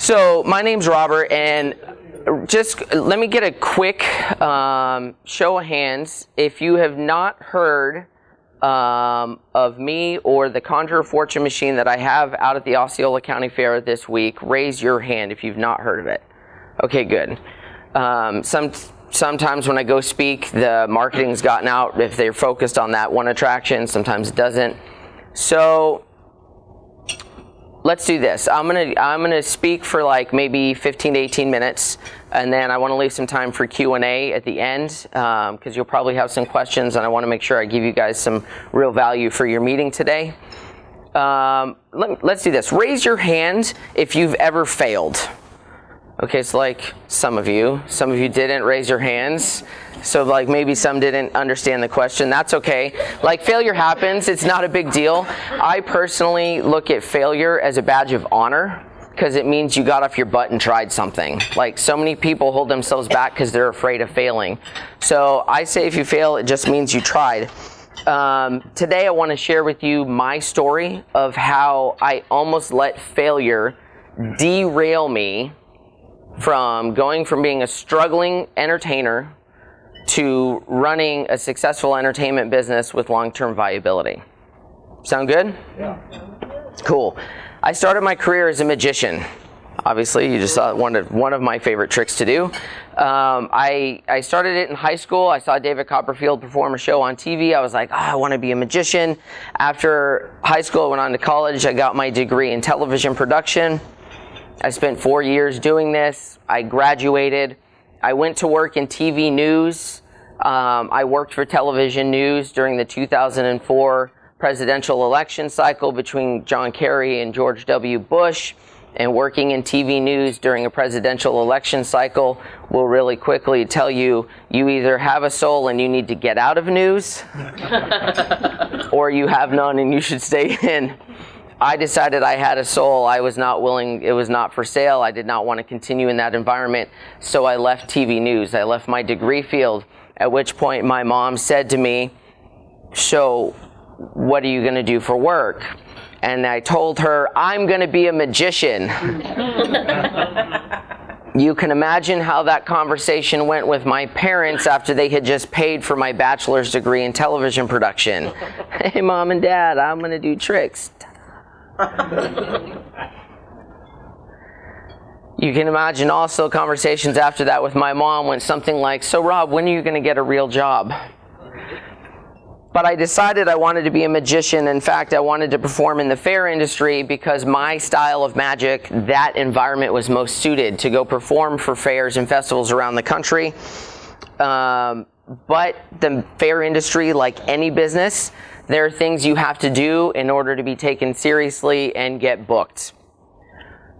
So my name's Robert, and just let me get a quick show of hands. If you have not heard of me or the Conjuror fortune machine that I have out at the Osceola County Fair this week, raise your hand if you've not heard of it. Okay, good. Sometimes when I go speak, the marketing's gotten out if they're focused on that one attraction. Sometimes it doesn't. So let's do this. I'm gonna speak for like maybe 15 to 18 minutes, and then I want to leave some time for Q&A at the end, because you'll probably have some questions, and I want to make sure I give you guys some real value for your meeting today. Let's do this. Raise your hand if you've ever failed. Okay, so like some of you didn't raise your hands. So like maybe some didn't understand the question. That's okay. Like failure happens. It's not a big deal. I personally look at failure as a badge of honor because it means you got off your butt and tried something. Like so many people hold themselves back because they're afraid of failing. So I say if you fail, it just means you tried. Today I want to share with you my story of how I almost let failure derail me from going from being a struggling entertainer to running a successful entertainment business with long-term viability. Sound good? Yeah. Cool. I started my career as a magician. Obviously, you just saw one of my favorite tricks to do. I started it in high school. I saw David Copperfield perform a show on TV. I was like, I want to be a magician. After high school, I went on to college. I got my degree in television production. I spent 4 years doing this. I graduated. I went to work in TV news. I worked for television news during the 2004 presidential election cycle between John Kerry and George W. Bush. And working in TV news during a presidential election cycle will really quickly tell you, you either have a soul and you need to get out of news, or you have none and you should stay in. I decided I had a soul. I was not willing, it was not for sale. I did not want to continue in that environment. So I left TV news. I left my degree field, at which point my mom said to me, so what are you going to do for work? And I told her, I'm going to be a magician. You can imagine how that conversation went with my parents after they had just paid for my bachelor's degree in television production. Hey, Mom and Dad, I'm going to do tricks. You can imagine also conversations after that with my mom went something like, so Rob, when are you going to get a real job? But I decided I wanted to be a magician. In fact, I wanted to perform in the fair industry because my style of magic, that environment was most suited to go perform for fairs and festivals around the country. But the fair industry, like any business, there are things you have to do in order to be taken seriously and get booked.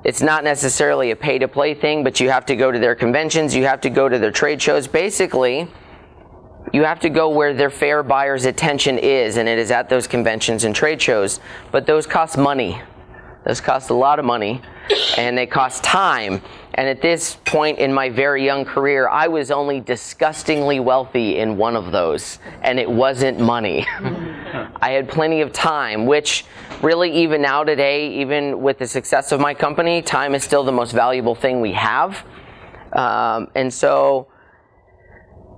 It's not necessarily a pay-to-play thing, but you have to go to their conventions, you have to go to their trade shows. Basically, you have to go where their fair buyers' attention is, and it is at those conventions and trade shows. But those cost money. Those cost a lot of money, and they cost time. And at this point in my very young career, I was only disgustingly wealthy in one of those, and it wasn't money. I had plenty of time, which really even now today, even with the success of my company, time is still the most valuable thing we have. And so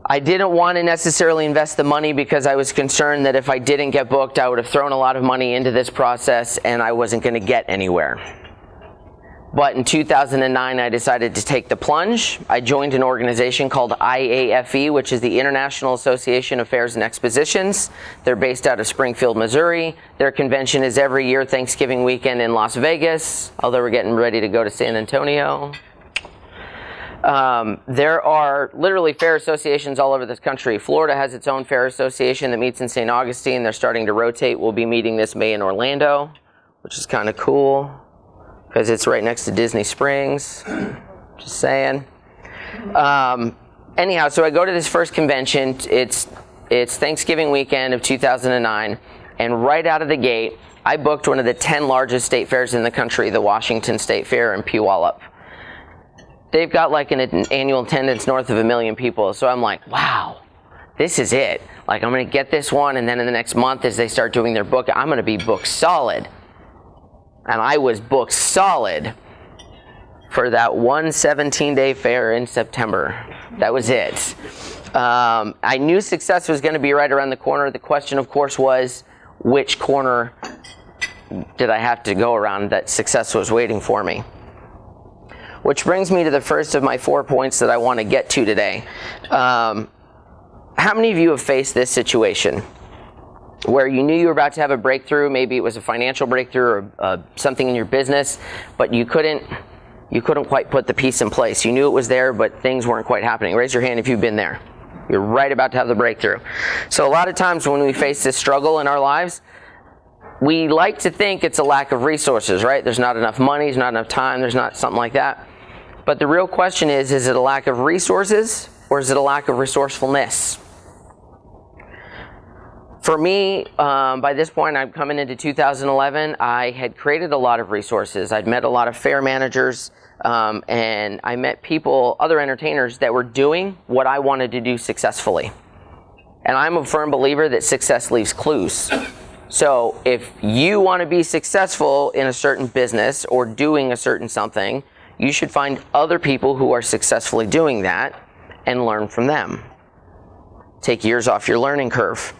I didn't want to necessarily invest the money because I was concerned that if I didn't get booked, I would have thrown a lot of money into this process and I wasn't going to get anywhere. But in 2009, I decided to take the plunge. I joined an organization called IAFE, which is the International Association of Fairs and Expositions. They're based out of Springfield, Missouri. Their convention is every year Thanksgiving weekend in Las Vegas, although we're getting ready to go to San Antonio. There are literally fair associations all over this country. Florida has its own fair association that meets in St. Augustine. They're starting to rotate. We'll be meeting this May in Orlando, which is kind of cool because it's right next to Disney Springs. Just saying. Anyhow, so I go to this first convention. It's Thanksgiving weekend of 2009, and right out of the gate, I booked one of the 10 largest state fairs in the country, the Washington State Fair in Puyallup. They've got like an annual attendance north of 1 million people. So I'm like, wow, this is it. Like I'm going to get this one, and then in the next month as they start doing their book, I'm going to be booked solid. And I was booked solid for that one 17-day fair in September. That was it. I knew success was going to be right around the corner. The question, of course, was which corner did I have to go around that success was waiting for me? Which brings me to the first of my 4 points that I want to get to today. How many of you have faced this situation where you knew you were about to have a breakthrough? Maybe it was a financial breakthrough or something in your business, but you couldn't quite put the piece in place. You knew it was there, but things weren't quite happening. Raise your hand if you've been there. You're right about to have the breakthrough. So a lot of times when we face this struggle in our lives, we like to think it's a lack of resources, right? There's not enough money, there's not enough time, there's not something like that. But the real question is it a lack of resources or is it a lack of resourcefulness? For me, by this point, I'm coming into 2011, I had created a lot of resources. I'd met a lot of fair managers, and I met people, other entertainers that were doing what I wanted to do successfully. And I'm a firm believer that success leaves clues. So if you want to be successful in a certain business or doing a certain something, you should find other people who are successfully doing that and learn from them. Take years off your learning curve.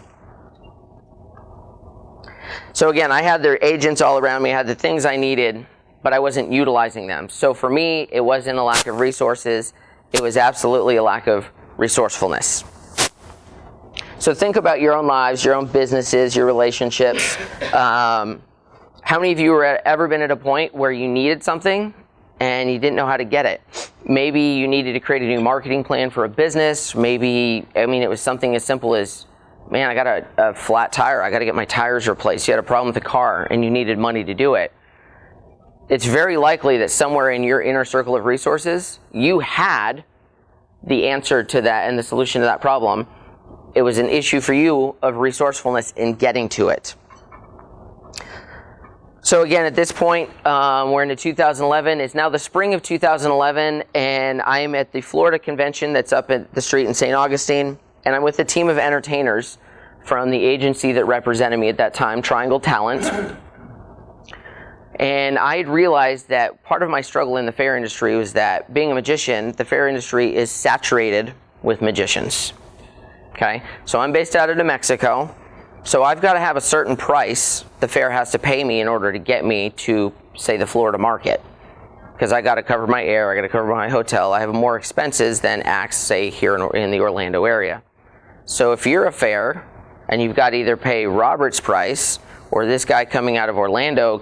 So again, I had their agents all around me, I had the things I needed, but I wasn't utilizing them. So for me, it wasn't a lack of resources, it was absolutely a lack of resourcefulness. So think about your own lives, your own businesses, your relationships. How many of you have ever been at a point where you needed something and you didn't know how to get it? Maybe you needed to create a new marketing plan for a business. Maybe, it was something as simple as, man, I got a flat tire. I got to get my tires replaced. You had a problem with the car and you needed money to do it. It's very likely that somewhere in your inner circle of resources, you had the answer to that and the solution to that problem. It was an issue for you of resourcefulness in getting to it. So again, at this point, we're into 2011. It's now the spring of 2011, and I am at the Florida convention that's up at the street in St. Augustine, and I'm with a team of entertainers from the agency that represented me at that time, Triangle Talent. And I had realized that part of my struggle in the fair industry was that being a magician, the fair industry is saturated with magicians. Okay, so I'm based out of New Mexico, so I've got to have a certain price the fair has to pay me in order to get me to, say, the Florida market. Because I got to cover my air, I got to cover my hotel. I have more expenses than acts, say, here in the Orlando area. So if you're a fair and you've got to either pay Robert's price or this guy coming out of Orlando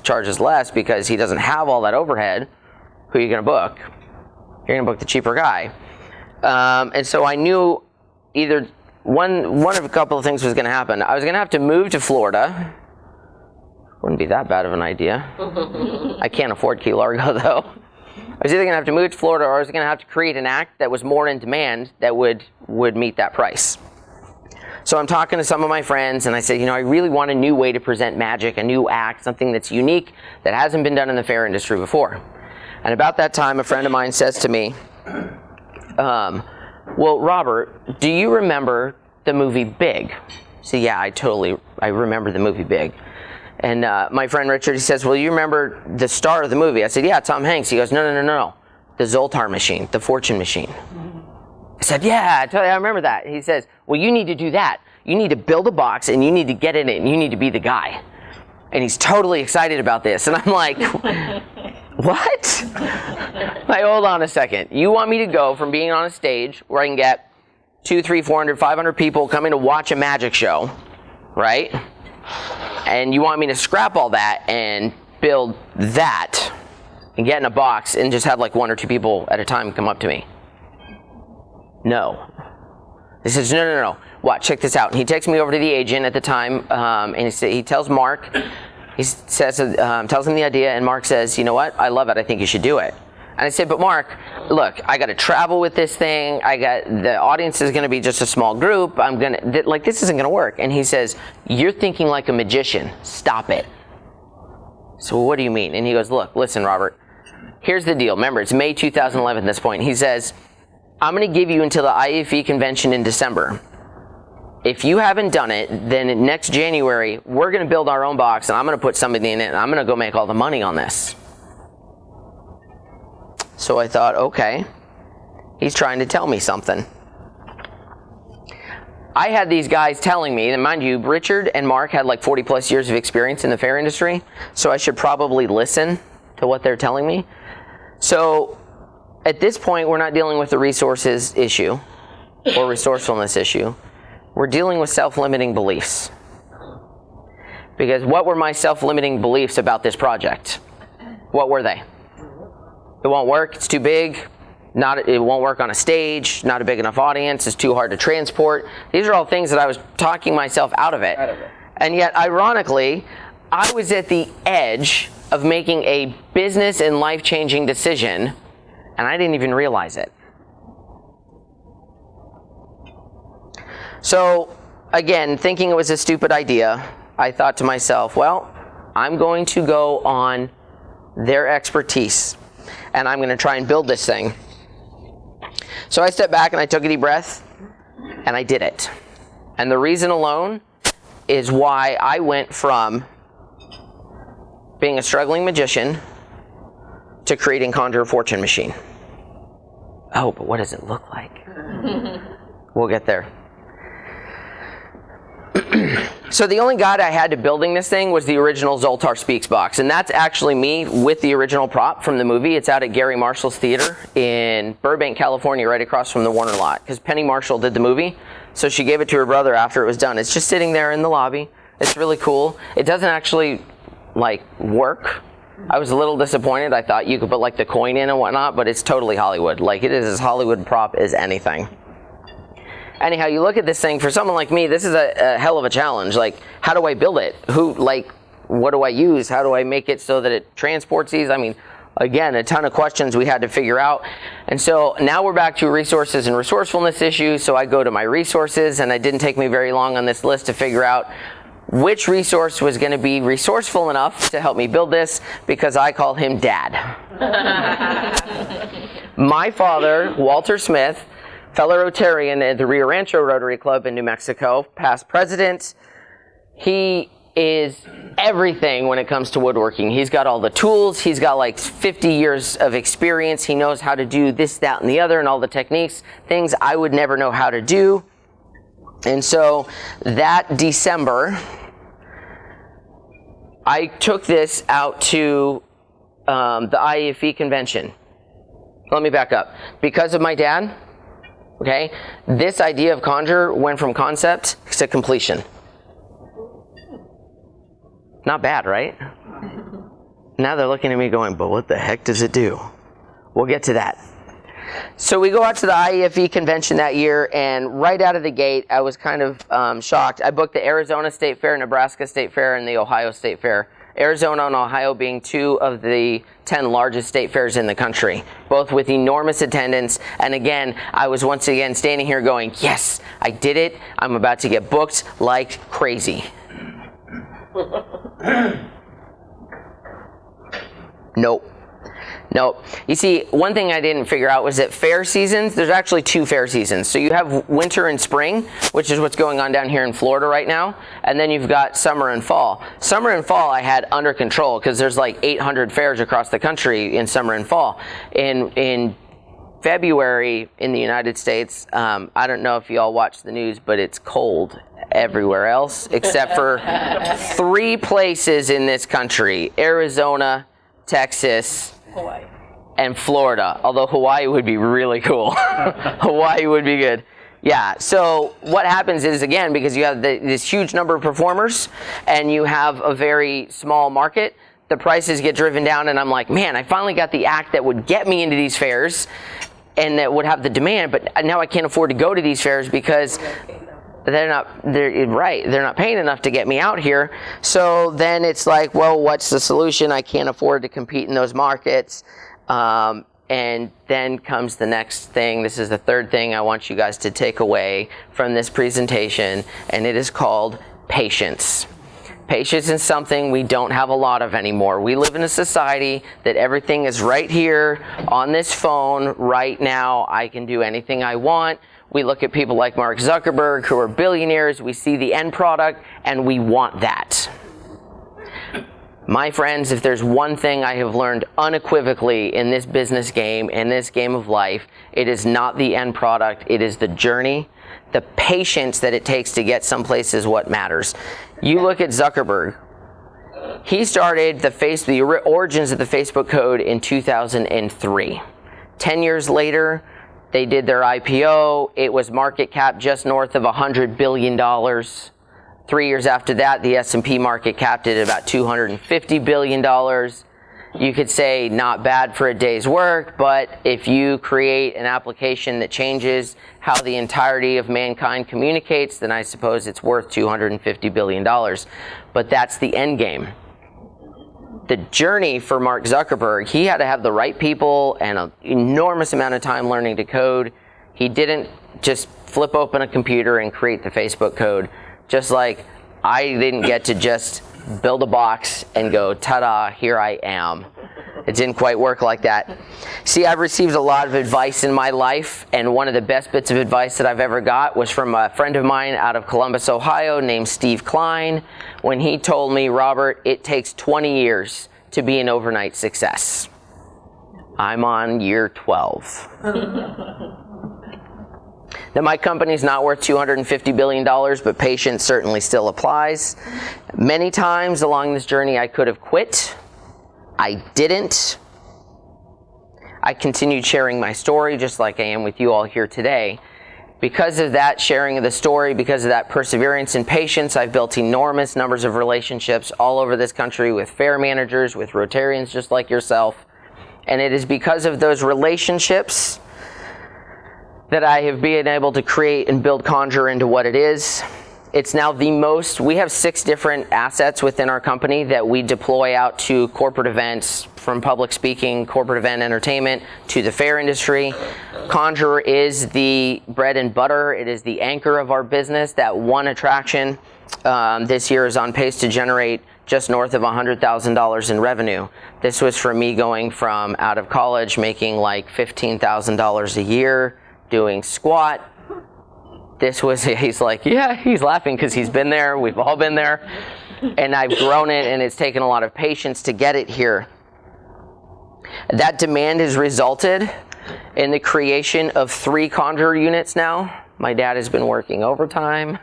charges less because he doesn't have all that overhead, who are you going to book? You're going to book the cheaper guy. And so I knew either one of a couple of things was going to happen. I was going to have to move to Florida. Wouldn't be that bad of an idea. I can't afford Key Largo, though. I was either going to have to move to Florida or I was going to have to create an act that was more in demand that would meet that price. So I'm talking to some of my friends, and I said, I really want a new way to present magic, a new act, something that's unique, that hasn't been done in the fair industry before. And about that time, a friend of mine says to me, well, Robert, do you remember the movie Big? So yeah, I remember the movie Big. And my friend Richard, he says, well, you remember the star of the movie? I said, yeah, Tom Hanks. He goes, no. The Zoltar machine, the fortune machine. I said, yeah, I remember that. He says, well, you need to do that. You need to build a box and you need to get in it and you need to be the guy. And he's totally excited about this. And I'm like, what? Like, hold on a second. You want me to go from being on a stage where I can get 200, 300, 400, 500 people coming to watch a magic show, right? And you want me to scrap all that and build that and get in a box and just have like 1 or 2 people at a time come up to me? No. He says, no. Watch, check this out. And he takes me over to the agent at the time, and he tells Mark, he says, tells him the idea, and Mark says, you know what? I love it. I think you should do it. And I said, but Mark, look, I got to travel with this thing. The audience is going to be just a small group. This isn't going to work. And he says, you're thinking like a magician. Stop it. So what do you mean? And he goes, listen, Robert, here's the deal. Remember, it's May 2011 at this point. He says, I'm going to give you until the IAFE convention in December. If you haven't done it, then next January, we're going to build our own box, and I'm going to put somebody in it, and I'm going to go make all the money on this. So I thought, okay, he's trying to tell me something. I had these guys telling me, and mind you, Richard and Mark had like 40 plus years of experience in the fair industry, so I should probably listen to what they're telling me. So at this point, we're not dealing with the resources issue or resourcefulness issue. We're dealing with self-limiting beliefs. Because what were my self-limiting beliefs about this project? What were they? It won't work, it's too big, it won't work on a stage, not a big enough audience, it's too hard to transport. These are all things that I was talking myself out of it. And yet, ironically, I was at the edge of making a business and life-changing decision, and I didn't even realize it. So, again, thinking it was a stupid idea, I thought to myself, well, I'm going to go on their expertise, and I'm going to try and build this thing. So I stepped back and I took a deep breath, and I did it. And the reason alone is why I went from being a struggling magician to creating Conjuror Fortune Machine. Oh, but what does it look like? We'll get there. So the only guide I had to building this thing was the original Zoltar Speaks box, and that's actually me with the original prop from the movie. It's out at Gary Marshall's Theater in Burbank, California, right across from the Warner lot, because Penny Marshall did the movie, so she gave it to her brother after it was done. It's just sitting there in the lobby. It's really cool. It doesn't actually work. I was a little disappointed. I thought you could put like the coin in and whatnot, but it's totally Hollywood. Like, it is as Hollywood prop as anything. Anyhow, you look at this thing, for someone like me, this is a hell of a challenge. Like, how do I build it? What do I use? How do I make it so that it transports these? I mean, again, a ton of questions we had to figure out. And so now we're back to resources and resourcefulness issues. So I go to my resources, and it didn't take me very long on this list to figure out which resource was going to be resourceful enough to help me build this, because I call him Dad. My father, Walter Smith, fellow Rotarian at the Rio Rancho Rotary Club in New Mexico, past president. He is everything when it comes to woodworking. He's got all the tools. He's got like 50 years of experience. He knows how to do this, that, and the other, and all the techniques, things I would never know how to do. And so that December, I took this out to the IAFE convention. Let me back up. Because of my dad, okay, this idea of Conjuror went from concept to completion. Not bad, right? Now they're looking at me going, but what the heck does it do? We'll get to that. So we go out to the IAFE convention that year, and right out of the gate, I was kind of shocked. I booked the Arizona State Fair, Nebraska State Fair, and the Ohio State Fair. Arizona and Ohio being two of the 10 largest state fairs in the country, both with enormous attendance. And again, I was once again standing here going, yes, I did it. I'm about to get booked like crazy. Nope. You see, one thing I didn't figure out was that fair seasons, there's actually two fair seasons. So you have winter and spring, which is what's going on down here in Florida right now. And then you've got summer and fall. Summer and fall I had under control, because there's like 800 fairs across the country in summer and fall. In February in the United States, I don't know if you all watch the news, but it's cold everywhere else except for 3 places in this country: Arizona, Texas, Hawaii, and Florida. Although Hawaii would be really cool. Hawaii would be good. Yeah, so what happens is, again, because you have this huge number of performers and you have a very small market, the prices get driven down, and I'm like, man, I finally got the act that would get me into these fairs and that would have the demand, but now I can't afford to go to these fairs because they're not paying enough to get me out here. So then it's like, well, what's the solution? I can't afford to compete in those markets. And then comes the next thing. This is the third thing I want you guys to take away from this presentation, and it is called patience. Patience is something we don't have a lot of anymore. We live in a society that everything is right here on this phone right now. I can do anything I want. We look at people like Mark Zuckerberg who are billionaires. We see the end product and we want that. My friends, if there's one thing I have learned unequivocally in this business game, in this game of life, it is not the end product, it is the journey. The patience that it takes to get someplace is what matters. You look at Zuckerberg. He started the origins of the Facebook code in 2003. 10 years later, they did their IPO. It was market cap just north of $100 billion. 3 years after that, the S&P market capped it at about $250 billion. You could say not bad for a day's work, but if you create an application that changes how the entirety of mankind communicates, then I suppose it's worth $250 billion. But that's the end game. The journey for Mark Zuckerberg, he had to have the right people and an enormous amount of time learning to code. He didn't just flip open a computer and create the Facebook code. Just like I didn't get to just build a box and go, ta-da, here I am. It didn't quite work like that. See, I've received a lot of advice in my life, and one of the best bits of advice that I've ever got was from a friend of mine out of Columbus, Ohio, named Steve Klein, when he told me, Robert, it takes 20 years to be an overnight success. I'm on year 12. Now, my company's not worth $250 billion, but patience certainly still applies. Many times along this journey, I could have quit. I didn't. I continued sharing my story, just like I am with you all here today. Because of that sharing of the story, because of that perseverance and patience, I've built enormous numbers of relationships all over this country with fair managers, with Rotarians just like yourself. And it is because of those relationships that I have been able to create and build Conjuror into what it is. It's now we have 6 different assets within our company that we deploy out to corporate events, from public speaking, corporate event entertainment, to the fair industry. Conjuror is the bread and butter. It is the anchor of our business. That one attraction this year is on pace to generate just north of $100,000 in revenue. This was from me going from out of college, making like $15,000 a year, doing squat. He's like, yeah, he's laughing because he's been there. We've all been there. And I've grown it, and it's taken a lot of patience to get it here. That demand has resulted in the creation of 3 Conjuror units now. My dad has been working overtime.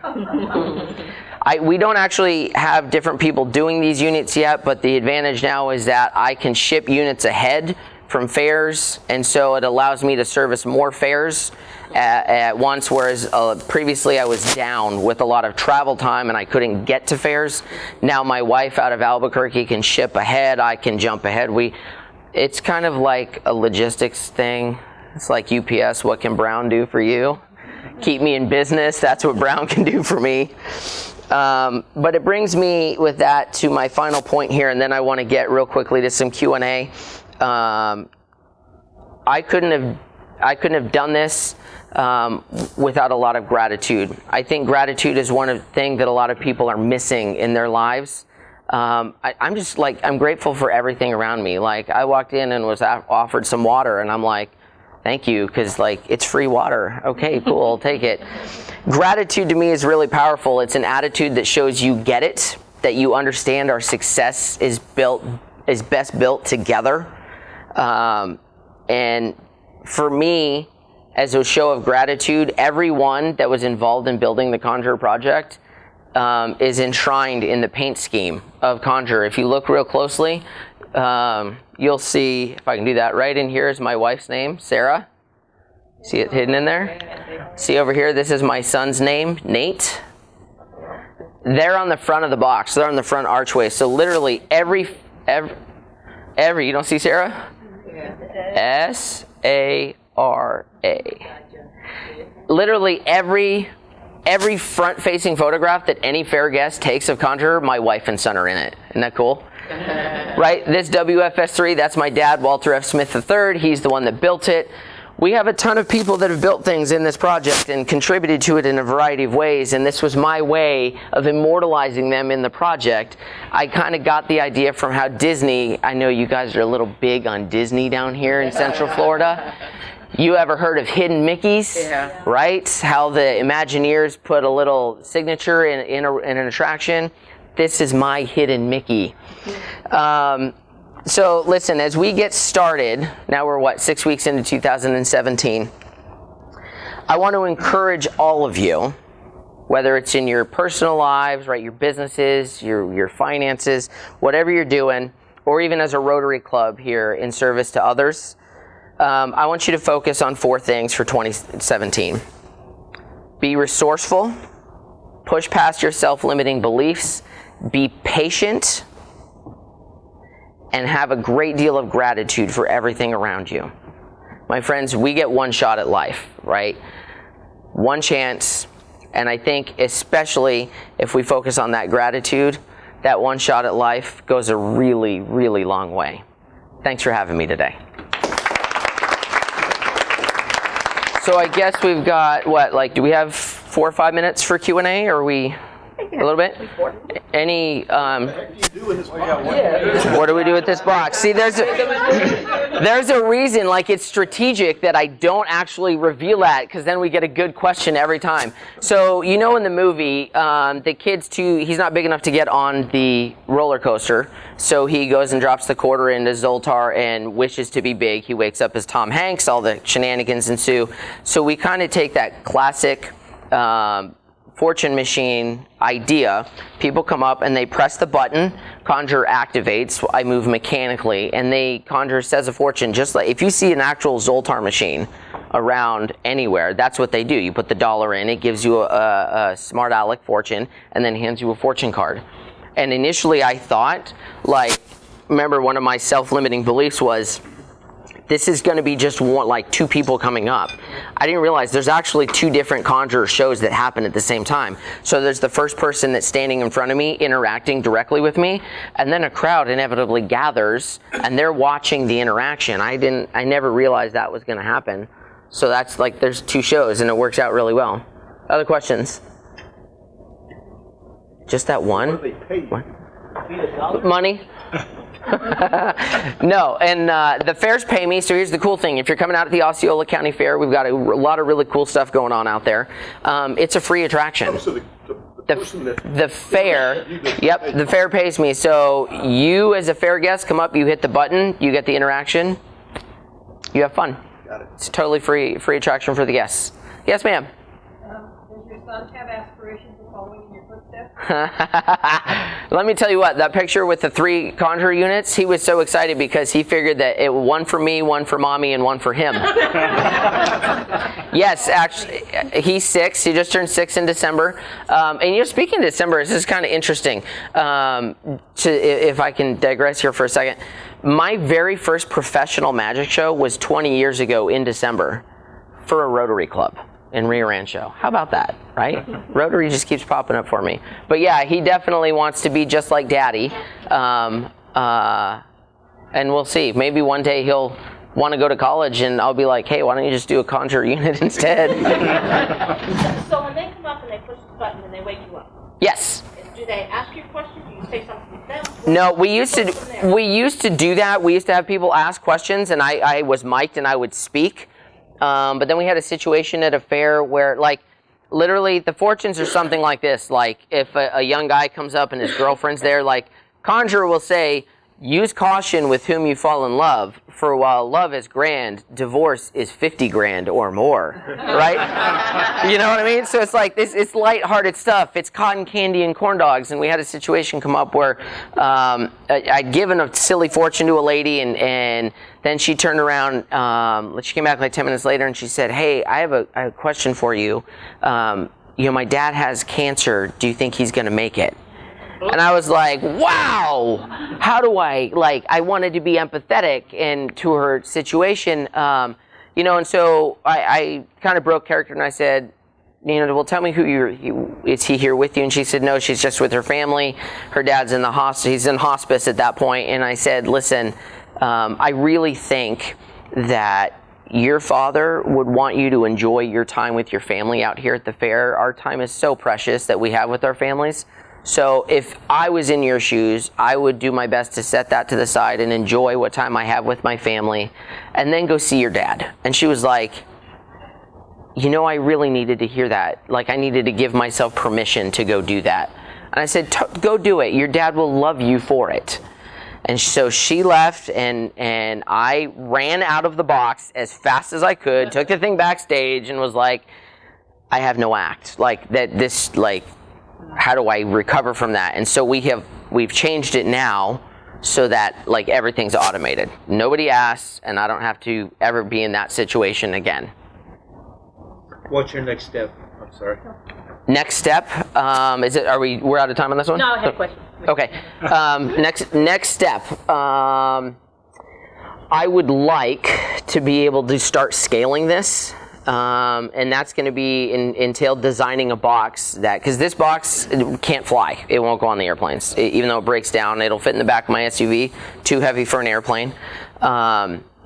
We don't actually have different people doing these units yet, but the advantage now is that I can ship units ahead from fairs, and so it allows me to service more fairs at once, whereas previously I was down with a lot of travel time and I couldn't get to fairs. Now my wife out of Albuquerque can ship ahead, I can jump ahead. It's kind of like a logistics thing. It's like UPS, what can Brown do for you? Keep me in business, that's what Brown can do for me. But it brings me with that to my final point here, and then I want to get real quickly to some Q&A. I couldn't have done this without a lot of gratitude. I think gratitude is one of the things that a lot of people are missing in their lives. I'm grateful for everything around me. Like, I walked in and was offered some water, and I'm like, thank you, because it's free water. Okay, cool, I'll take it. Gratitude to me is really powerful. It's an attitude that shows you get it, that you understand our success is best built together. And for me, as a show of gratitude, everyone that was involved in building the Conjuror project is enshrined in the paint scheme of Conjuror. If you look real closely, you'll see, if I can do that, right in here is my wife's name, Sarah. See it hidden in there? See over here, this is my son's name, Nate. They're on the front of the box. They're on the front archway. So literally every you don't see Sarah? S-A-R-A. Literally every front-facing photograph that any fair guest takes of Conjuror, my wife and son are in it. Isn't that cool? Right? This WFS3, that's my dad, Walter F. Smith III. He's the one that built it. We have a ton of people that have built things in this project and contributed to it in a variety of ways, and this was my way of immortalizing them in the project. I kind of got the idea from how Disney, I know you guys are a little big on Disney down here in Central Florida. You ever heard of Hidden Mickeys? Yeah. Right? How the Imagineers put a little signature in an attraction. This is my hidden Mickey. So listen, as we get started, now we're 6 weeks into 2017, I want to encourage all of you, whether it's in your personal lives, right, your businesses, your finances, whatever you're doing, or even as a Rotary Club here in service to others, I want you to focus on 4 things for 2017. Be resourceful, push past your self-limiting beliefs, be patient, and have a great deal of gratitude for everything around you. My friends, we get one shot at life, right? One chance, and I think especially if we focus on that gratitude, that one shot at life goes a really, really long way. Thanks for having me today. So I guess we've got, do we have 4 or 5 minutes for Q&A, or are we a little bit? Any, what do we do with this box? See, there's a reason, it's strategic that I don't actually reveal that, because then we get a good question every time. So, in the movie, the kid's he's not big enough to get on the roller coaster, so he goes and drops the quarter into Zoltar and wishes to be big. He wakes up as Tom Hanks, all the shenanigans ensue. So we kind of take that classic fortune machine idea. People come up and they press the button, Conjuror activates, I move mechanically, and Conjuror says a fortune. Just like if you see an actual Zoltar machine around anywhere, that's what they do. You put the dollar in, it gives you a smart aleck fortune, and then hands you a fortune card. And initially I thought, remember one of my self-limiting beliefs was, this is going to be just 2 people coming up. I didn't realize there's actually 2 different Conjuror shows that happen at the same time. So there's the first person that's standing in front of me interacting directly with me, and then a crowd inevitably gathers and they're watching the interaction. I never realized that was going to happen. So that's there's 2 shows and it works out really well. Other questions? Just that one? What do they pay you? What? Money? No, and the fairs pay me. So here's the cool thing: if you're coming out at the Osceola County Fair, we've got a lot of really cool stuff going on out there. It's a free attraction. So The fair, yep, the fair pays me. So you, as a fair guest, come up, you hit the button, you get the interaction, you have fun. Got it. It's totally free attraction for the guests. Yes, ma'am. Does your son have aspirations of following in your footsteps? Let me tell you what, that picture with the 3 Conjuror units, he was so excited because he figured that one for me, one for mommy, and one for him. Yes, actually, he's 6. He just turned 6 in December. And speaking of December, this is kind of interesting. If I can digress here for a second. My very first professional magic show was 20 years ago in December for a Rotary Club in Rio Rancho. How about that, right? Rotary just keeps popping up for me. But yeah, he definitely wants to be just like Daddy. And we'll see. Maybe one day he'll want to go to college and I'll be like, hey, why don't you just do a Conjuror unit instead? So when they come up and they push the button and they wake you up, Yes. do they ask you questions? Do you say something to them? No, we used to do that. We used to have people ask questions, and I was mic'd and I would speak. But then we had a situation at a fair where, literally, the fortunes are something like this. If a young guy comes up and his girlfriend's there, Conjuror will say, use caution with whom you fall in love, for while love is grand, divorce is 50 grand or more, right? You know what I mean? So it's lighthearted stuff. It's cotton candy and corn dogs. And we had a situation come up where I'd given a silly fortune to a lady, and then she turned around, she came back 10 minutes later and she said, hey, I have a question for you. My dad has cancer. Do you think he's going to make it? And I was like, wow, how do I wanted to be empathetic to her situation, and so I kind of broke character and I said, well, tell me is he here with you? And she said, no, she's just with her family. Her dad's in the hospice. He's in hospice at that point. And I said, listen, I really think that your father would want you to enjoy your time with your family out here at the fair. Our time is so precious that we have with our families. So if I was in your shoes, I would do my best to set that to the side and enjoy what time I have with my family and then go see your dad. And she was like, I really needed to hear that. I needed to give myself permission to go do that. And I said, go do it. Your dad will love you for it. And so she left, and I ran out of the box as fast as I could, took the thing backstage, and was like, I have no act. Like, how do I recover from that? And so we've changed it now so that, like, everything's automated. Nobody asks, and I don't have to ever be in that situation again. What's your next step? I'm sorry. Next step, we're out of time on this one? No, I had a question. Okay. Next step. I would like to be able to start scaling this, and that's going to be entail designing a box because this box can't fly. It won't go on the airplanes. Even though it breaks down, it'll fit in the back of my SUV. Too heavy for an airplane.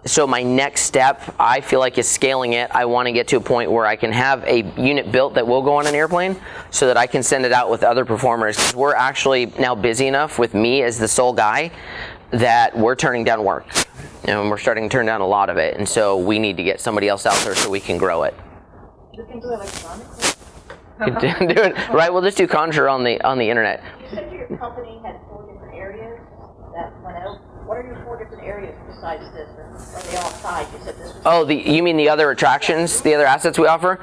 So my next step, I feel like, is scaling it. I want to get to a point where I can have a unit built that will go on an airplane so that I can send it out with other performers. 'Cause we're actually now busy enough with me as the sole guy that we're turning down work. And we're starting to turn down a lot of it. And so we need to get somebody else out there so we can grow it. You can do electronically. Do it, right, we'll just do Conjuror on the internet. You said your company had 4 different areas that went out. What are your 4 different areas besides this? Or are they all tied? You said this was... Oh, you mean the other attractions, the other assets we offer?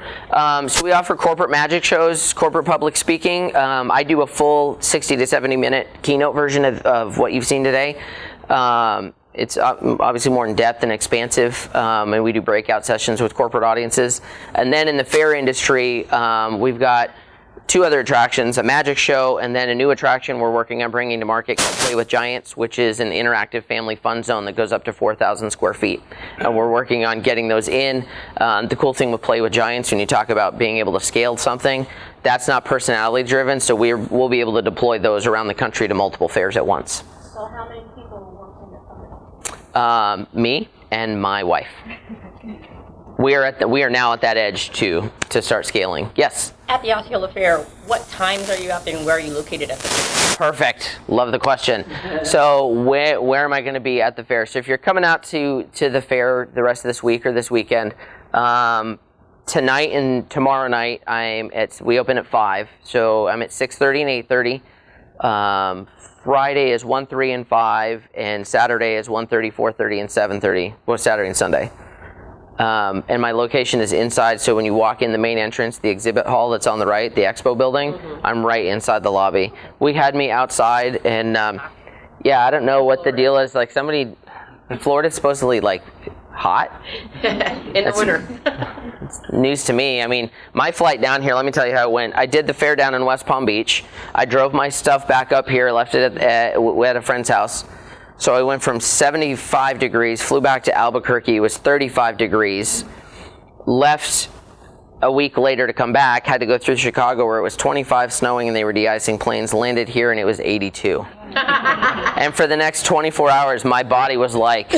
So we offer corporate magic shows, corporate public speaking. I do a full 60 to 70 minute keynote version of what you've seen today. It's obviously more in depth and expansive, and we do breakout sessions with corporate audiences. And then in the fair industry, we've got 2 other attractions, a magic show, and then a new attraction we're working on bringing to market called Play with Giants, which is an interactive family fun zone that goes up to 4,000 square feet. And we're working on getting those in. The cool thing with Play with Giants, when you talk about being able to scale something, that's not personality driven, so we'll be able to deploy those around the country to multiple fairs at once. So how many people work in your company? Me and my wife. We are now at that edge to start scaling. Yes? At the Osceola Fair, what times are you out there and where are you located at the fair? Perfect. Love the question. So where am I going to be at the fair? So if you're coming out to the fair the rest of this week or this weekend, tonight and tomorrow night we open at 5. So I'm at 6:30 and 8:30. Friday is 1, 3, and 5, and Saturday is 1:30, 4:30, and 7:30. Well, Saturday and Sunday. And my location is inside, so when you walk in the main entrance, the exhibit hall that's on the right, the expo building, I'm right inside the lobby. We had me outside, and I don't know what the deal is. Like, somebody in Florida is supposedly like hot In the winter. It's news to me. I mean, my flight down here, let me tell you how it went. I did the fair down in West Palm Beach. I drove my stuff back up here, left it at a friend's house. So I went from 75 degrees, flew back to Albuquerque, it was 35 degrees, left a week later to come back, had to go through Chicago where it was 25 snowing and they were de-icing planes, landed here and it was 82. And for the next 24 hours, my body was like,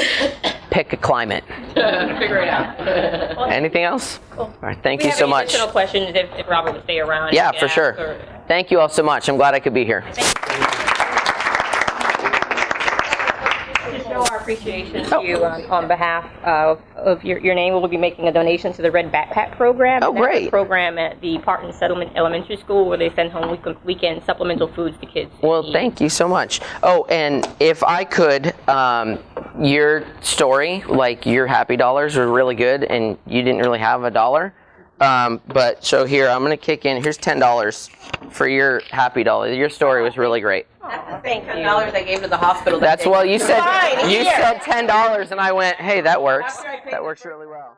pick a climate. Figure it out. Anything else? Cool. All right, thank you so much. Additional questions if Robert would stay around. Yeah, for sure. Thank you all so much. I'm glad I could be here. To show our appreciation to you on behalf of your name, we'll be making a donation to the Red Backpack Program. Oh, And that's great. a program at the Parton Settlement Elementary School where they send home weekend supplemental foods to kids. Well, thank you so much. Oh, and if I could, your story, like your happy dollars were really good and you didn't really have a dollar. But so here, I'm going to kick in. Here's $10 for your happy dollar. Your story was really great. Thank you. $10 I gave to the hospital. That's well, you said Fine, you here. said $10 and I went, hey, that works. That works really well.